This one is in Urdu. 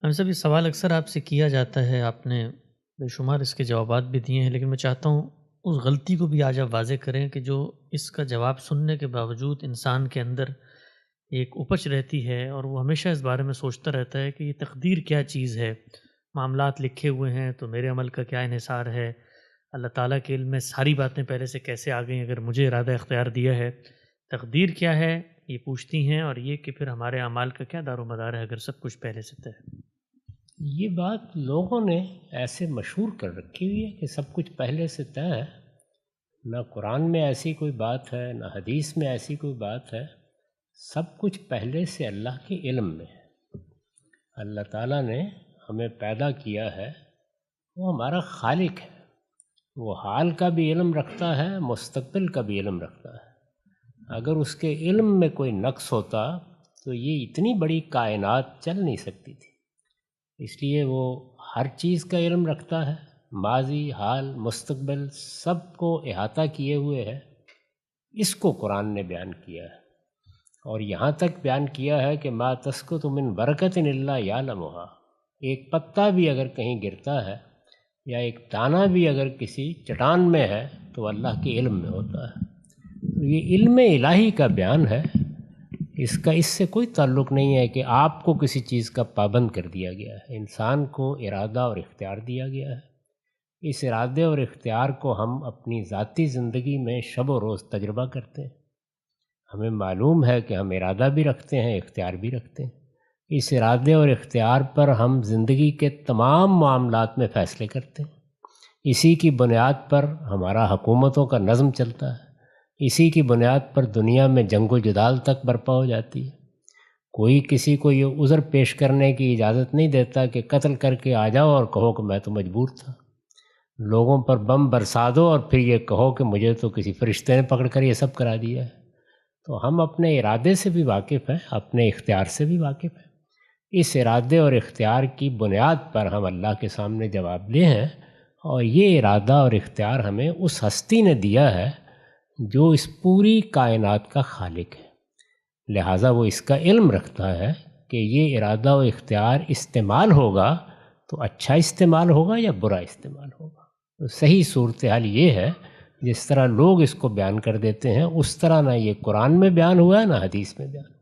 ہم سب یہ سوال اکثر آپ سے کیا جاتا ہے، آپ نے بے شمار اس کے جوابات بھی دیے ہیں، لیکن میں چاہتا ہوں اس غلطی کو بھی آج آپ واضح کریں کہ جو اس کا جواب سننے کے باوجود انسان کے اندر ایک اپج رہتی ہے اور وہ ہمیشہ اس بارے میں سوچتا رہتا ہے کہ یہ تقدیر کیا چیز ہے، معاملات لکھے ہوئے ہیں تو میرے عمل کا کیا انحصار ہے، اللہ تعالیٰ کے علم میں ساری باتیں پہلے سے کیسے آ گئیں اگر مجھے ارادہ اختیار دیا ہے، تقدیر کیا ہے یہ پوچھتی ہیں، اور یہ کہ پھر ہمارے اعمال کا کیا دار و مدار ہے اگر سب کچھ پہلے سے طے ہے۔ یہ بات لوگوں نے ایسے مشہور کر رکھی ہوئی ہے کہ سب کچھ پہلے سے طے ہے۔ نہ قرآن میں ایسی کوئی بات ہے، نہ حدیث میں ایسی کوئی بات ہے۔ سب کچھ پہلے سے اللہ کے علم میں ہے۔ اللہ تعالیٰ نے ہمیں پیدا کیا ہے، وہ ہمارا خالق ہے، وہ حال کا بھی علم رکھتا ہے، مستقبل کا بھی علم رکھتا ہے۔ اگر اس کے علم میں کوئی نقص ہوتا تو یہ اتنی بڑی کائنات چل نہیں سکتی تھی۔ اس لیے وہ ہر چیز کا علم رکھتا ہے، ماضی، حال، مستقبل سب کو احاطہ کیے ہوئے ہے۔ اس کو قرآن نے بیان کیا ہے، اور یہاں تک بیان کیا ہے کہ ما تسقط من ورقۃ الا یعلمها، ایک پتا بھی اگر کہیں گرتا ہے یا ایک دانہ بھی اگر کسی چٹان میں ہے تو اللہ کے علم میں ہوتا ہے۔ تو یہ علم الہی کا بیان ہے، اس سے کوئی تعلق نہیں ہے کہ آپ کو کسی چیز کا پابند کر دیا گیا ہے۔ انسان کو ارادہ اور اختیار دیا گیا ہے۔ اس ارادے اور اختیار کو ہم اپنی ذاتی زندگی میں شب و روز تجربہ کرتے ہیں۔ ہمیں معلوم ہے کہ ہم ارادہ بھی رکھتے ہیں، اختیار بھی رکھتے ہیں۔ اس ارادے اور اختیار پر ہم زندگی کے تمام معاملات میں فیصلے کرتے ہیں۔ اسی کی بنیاد پر ہمارا حکومتوں کا نظم چلتا ہے۔ اسی کی بنیاد پر دنیا میں جنگ و جدال تک برپا ہو جاتی ہے۔ کوئی کسی کو یہ عذر پیش کرنے کی اجازت نہیں دیتا کہ قتل کر کے آ جاؤ اور کہو کہ میں تو مجبور تھا۔ لوگوں پر بم برسا دو اور پھر یہ کہو کہ مجھے تو کسی فرشتے نے پکڑ کر یہ سب کرا دیا ہے۔ تو ہم اپنے ارادے سے بھی واقف ہیں، اپنے اختیار سے بھی واقف ہیں۔ اس ارادے اور اختیار کی بنیاد پر ہم اللہ کے سامنے جواب دہ ہیں، اور یہ ارادہ اور اختیار ہمیں اس ہستی نے دیا ہے جو اس پوری کائنات کا خالق ہے۔ لہٰذا وہ اس کا علم رکھتا ہے کہ یہ ارادہ و اختیار استعمال ہوگا تو اچھا استعمال ہوگا یا برا استعمال ہوگا۔ تو صحیح صورتحال یہ ہے، جس طرح لوگ اس کو بیان کر دیتے ہیں اس طرح نہ یہ قرآن میں بیان ہوا ہے نہ حدیث میں بیان ہوا ہے۔